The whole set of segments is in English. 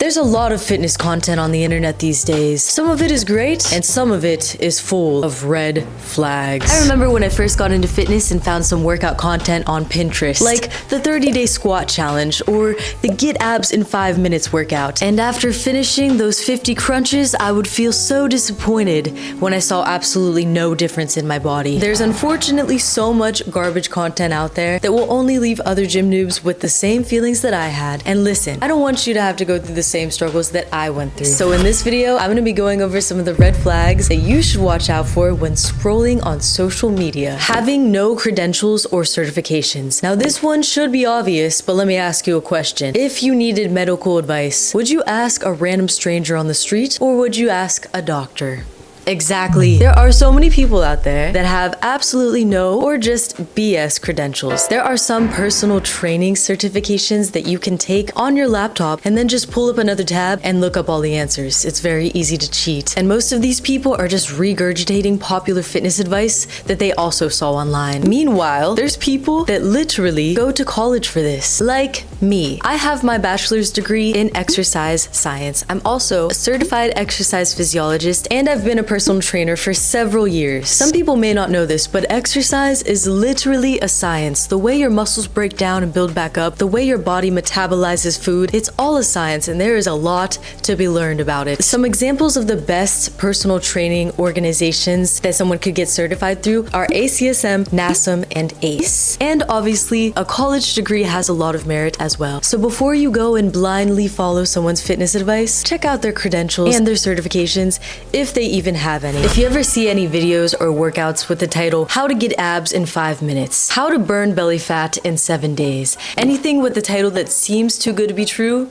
There's a lot of fitness content on the internet these days. Some of it is great, and some of it is full of red flags. I remember when I first got into fitness and found some workout content on Pinterest, like the 30-day squat challenge or the get abs in 5 minutes workout. And after finishing those 50 crunches, I would feel so disappointed when I saw absolutely no difference in my body. There's unfortunately so much garbage content out there that will only leave other gym noobs with the same feelings that I had. And listen, I don't want you to have to go through the same struggles that I went through. So in this video, I'm gonna be going over some of the red flags that you should watch out for when scrolling on social media. Having no credentials or certifications. Now this one should be obvious, but let me ask you a question. If you needed medical advice, would you ask a random stranger on the street or would you ask a doctor? Exactly. There are so many people out there that have absolutely no or just BS credentials. There are some personal training certifications that you can take on your laptop and then just pull up another tab and look up all the answers. It's very easy to cheat. And most of these people are just regurgitating popular fitness advice that they also saw online. Meanwhile, there's people that literally go to college for this. Like me. I have my bachelor's degree in exercise science. I'm also a certified exercise physiologist and I've been a personal trainer for several years. Some people may not know this, but exercise is literally a science. The way your muscles break down and build back up, the way your body metabolizes food, it's all a science and there is a lot to be learned about it. Some examples of the best personal training organizations that someone could get certified through are ACSM, NASM, and ACE. And obviously, a college degree has a lot of merit as well. So before you go and blindly follow someone's fitness advice, check out their credentials and their certifications if they even have any. If you ever see any videos or workouts with the title, How to Get Abs in 5 Minutes, How to Burn Belly Fat in 7 Days, anything with the title that seems too good to be true,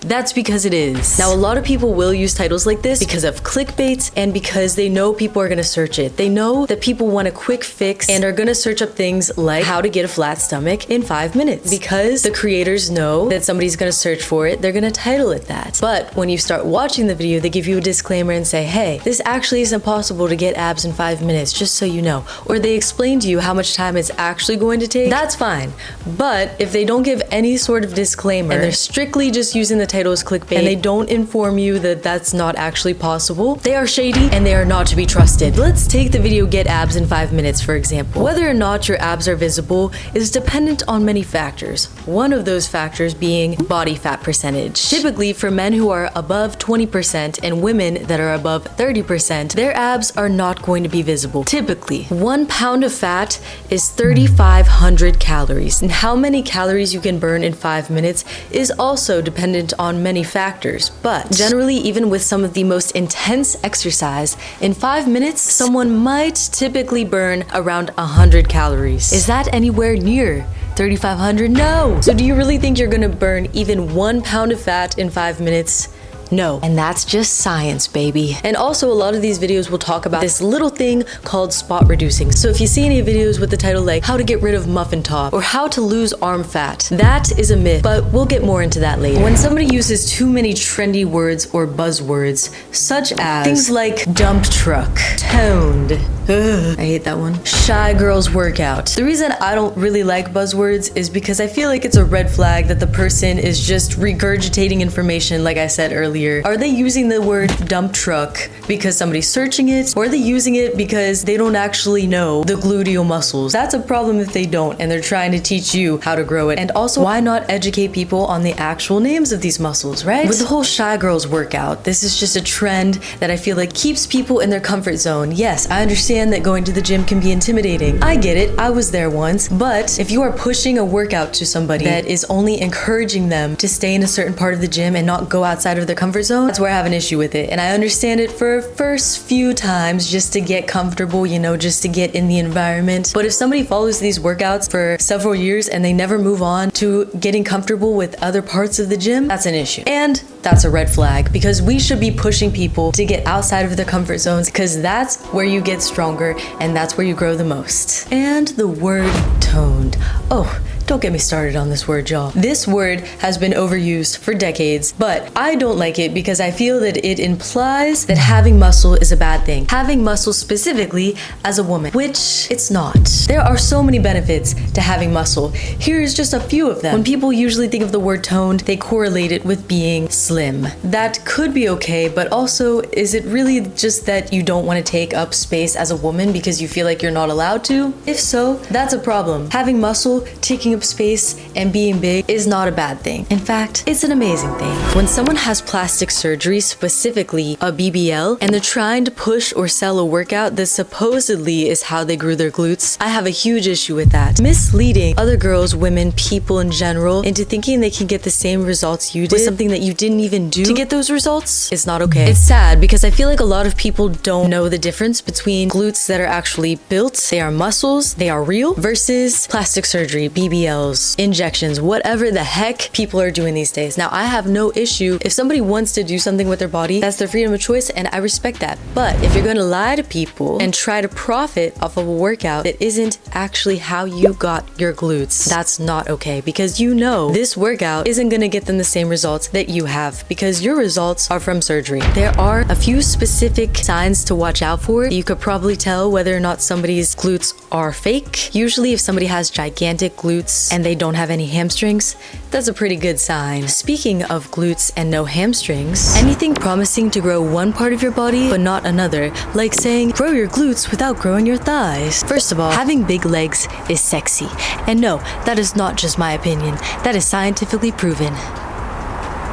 that's because it is. Now, a lot of people will use titles like this because of clickbait and because they know people are gonna search it. They know that people want a quick fix and are gonna search up things like how to get a flat stomach in 5 minutes. Because the creators know that somebody's gonna search for it, they're gonna title it that. But when you start watching the video, they give you a disclaimer and say, hey, this actually isn't possible to get abs in 5 minutes, just so you know. Or they explain to you how much time it's actually going to take. That's fine. But if they don't give any sort of disclaimer and they're strictly just using the title as clickbait and they don't inform you that that's not actually possible, they are shady and they are not to be trusted. Let's take the video Get Abs in 5 Minutes for example. Whether or not your abs are visible is dependent on many factors. One of those factors being body fat percentage. Typically for men who are above 20% and women that are above 30%, their abs are not going to be visible. Typically, 1 pound of fat is 3,500 calories. And how many calories you can burn in 5 minutes is also dependent on many factors, but generally, even with some of the most intense exercise, in 5 minutes, someone might typically burn around 100 calories. Is that anywhere near 3,500? No! So do you really think you're gonna burn even 1 pound of fat in 5 minutes? No. And that's just science, baby. And also, a lot of these videos will talk about this little thing called spot reducing. So if you see any videos with the title like how to get rid of muffin top or how to lose arm fat, that is a myth, but we'll get more into that later. When somebody uses too many trendy words or buzzwords, such as things like dump truck, toned, ugh, I hate that one, shy girls workout. The reason I don't really like buzzwords is because I feel like it's a red flag that the person is just regurgitating information like I said earlier. Are they using the word dump truck because somebody's searching it? Or are they using it because they don't actually know the gluteal muscles? That's a problem if they don't and they're trying to teach you how to grow it. And also, why not educate people on the actual names of these muscles, right? With the whole shy girls workout, this is just a trend that I feel like keeps people in their comfort zone. Yes, I understand that going to the gym can be intimidating. I get it, I was there once. But if you are pushing a workout to somebody that is only encouraging them to stay in a certain part of the gym and not go outside of their comfort zone, that's where I have an issue with it. And I understand it for first few times just to get comfortable, you know, just to get in the environment. But if somebody follows these workouts for several years and they never move on to getting comfortable with other parts of the gym, that's an issue. And that's a red flag because we should be pushing people to get outside of their comfort zones because that's where you get stronger and that's where you grow the most. And the word toned. Oh, Don't get me started on this word, y'all. This word has been overused for decades, but I don't like it because I feel that it implies that having muscle is a bad thing. Having muscle specifically as a woman, which it's not. There are so many benefits to having muscle. Here's just a few of them. When people usually think of the word toned, they correlate it with being slim. That could be okay, but also, is it really just that you don't want to take up space as a woman because you feel like you're not allowed to? If so, that's a problem. Having muscle, taking up space, and being big is not a bad thing. In fact, it's an amazing thing. When someone has plastic surgery, specifically a BBL, and they're trying to push or sell a workout that supposedly is how they grew their glutes, I have a huge issue with that. Misleading other girls, women, people in general into thinking they can get the same results you did with something that you didn't even do to get those results is not okay. It's sad because I feel like a lot of people don't know the difference between glutes that are actually built, they are muscles, they are real, versus plastic surgery, BBLs, injections, whatever the heck people are doing these days. Now, I have no issue if somebody wants to do something with their body, that's their freedom of choice, and I respect that. But if you're going to lie to people and try to profit off of a workout that isn't actually how you got your glutes, that's not okay, because you know this workout isn't going to get them the same results that you have because your results are from surgery. There are a few specific signs to watch out for. You could probably tell whether or not somebody's glutes are fake. Usually if somebody has gigantic glutes and they don't have any hamstrings, that's a pretty good sign. Speaking of glutes and no hamstrings, anything promising to grow one part of your body but not another, like saying grow your glutes without growing your thighs. First of all, having big legs is sexy. And no, that is not just my opinion. That is scientifically proven.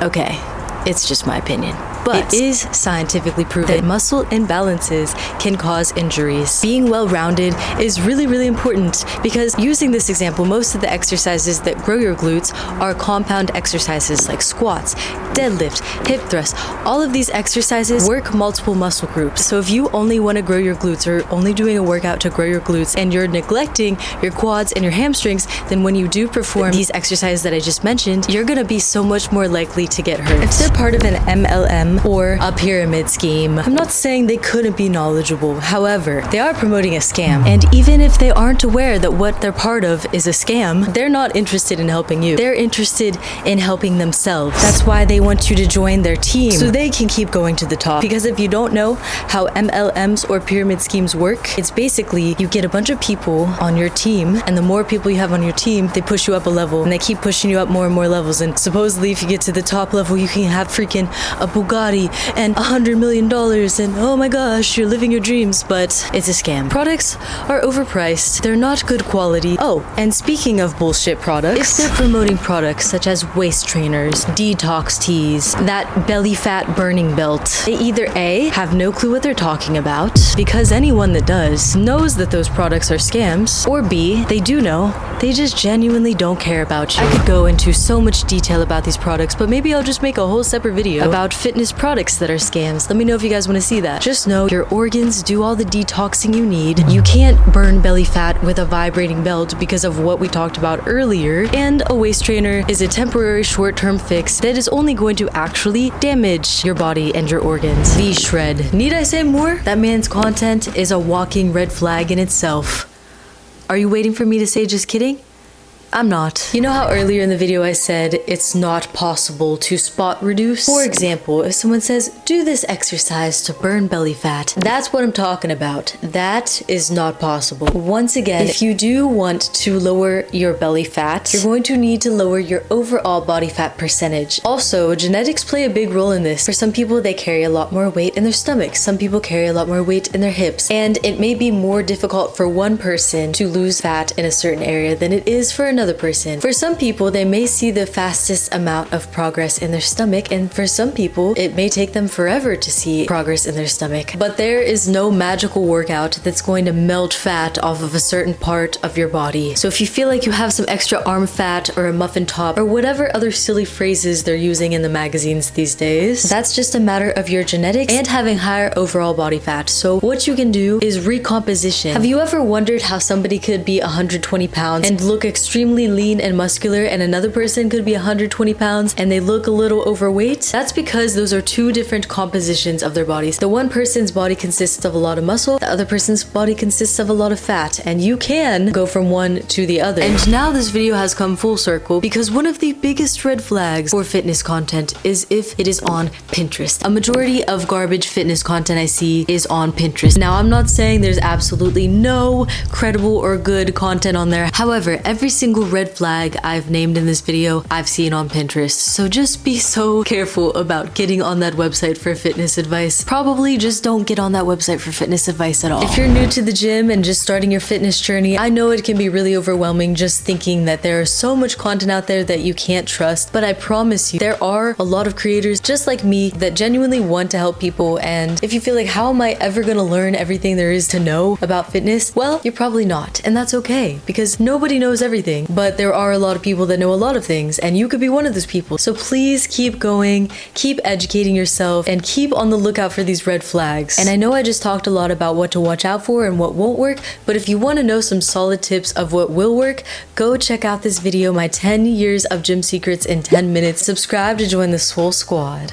Okay, it's just my opinion. But it is scientifically proven that muscle imbalances can cause injuries. Being well-rounded is really, really important because using this example, most of the exercises that grow your glutes are compound exercises like squats, deadlift, hip thrust. All of these exercises work multiple muscle groups. So if you only want to grow your glutes or only doing a workout to grow your glutes and you're neglecting your quads and your hamstrings, then when you do perform these exercises that I just mentioned, you're going to be so much more likely to get hurt. If they're part of an MLM or a pyramid scheme, I'm not saying they couldn't be knowledgeable. However, they are promoting a scam. And even if they aren't aware that what they're part of is a scam, they're not interested in helping you. They're interested in helping themselves. That's why they want you to join their team so they can keep going to the top. Because if you don't know how MLMs or pyramid schemes work, it's basically you get a bunch of people on your team, and the more people you have on your team, they push you up a level, and they keep pushing you up more and more levels. And supposedly if you get to the top level, you can have freaking a Bugatti and $100 million and oh my gosh, you're living your dreams, but it's a scam. Products are overpriced. They're not good quality. Oh, and speaking of bullshit products, if they're promoting products such as waist trainers, detox teas, that belly fat burning belt, they either A, have no clue what they're talking about, because anyone that does knows that those products are scams, or B, they do know, they just genuinely don't care about you. I could go into so much detail about these products, but maybe I'll just make a whole separate video about fitness products that are scams. Let me know if you guys want to see that. Just know your organs do all the detoxing you need. You can't burn belly fat with a vibrating belt because of what we talked about earlier, and a waist trainer is a temporary short-term fix that is only going to actually damage your body and your organs. The shred. Need I say more? That man's content is a walking red flag in itself. Are you waiting for me to say just kidding? I'm not. You know how earlier in the video I said it's not possible to spot reduce? For example, if someone says, do this exercise to burn belly fat, that's what I'm talking about. That is not possible. Once again, if you do want to lower your belly fat, you're going to need to lower your overall body fat percentage. Also, genetics play a big role in this. For some people, they carry a lot more weight in their stomachs. Some people carry a lot more weight in their hips. And it may be more difficult for one person to lose fat in a certain area than it is for another person. For some people, they may see the fastest amount of progress in their stomach, and for some people, it may take them forever to see progress in their stomach. But there is no magical workout that's going to melt fat off of a certain part of your body. So if you feel like you have some extra arm fat or a muffin top or whatever other silly phrases they're using in the magazines these days, that's just a matter of your genetics and having higher overall body fat. So what you can do is recomposition. Have you ever wondered how somebody could be 120 pounds and look extremely extremely lean and muscular and another person could be 120 pounds and they look a little overweight, that's because those are two different compositions of their bodies. The one person's body consists of a lot of muscle, the other person's body consists of a lot of fat, and you can go from one to the other. And now this video has come full circle because one of the biggest red flags for fitness content is if it is on Pinterest. A majority of garbage fitness content I see is on Pinterest. Now, I'm not saying there's absolutely no credible or good content on there. However, every single red flag I've named in this video, I've seen on Pinterest. So just be so careful about getting on that website for fitness advice. Probably just don't get on that website for fitness advice at all. If you're new to the gym and just starting your fitness journey, I know it can be really overwhelming just thinking that there is so much content out there that you can't trust, but I promise you, there are a lot of creators just like me that genuinely want to help people. And if you feel like, how am I ever gonna learn everything there is to know about fitness? Well, you're probably not, and that's okay because nobody knows everything, but there are a lot of people that know a lot of things, and you could be one of those people. So please keep going, keep educating yourself, and keep on the lookout for these red flags. And I know I just talked a lot about what to watch out for and what won't work, but if you want to know some solid tips of what will work, go check out this video, my 10 years of gym secrets in 10 minutes. Subscribe to join the Swole Squad.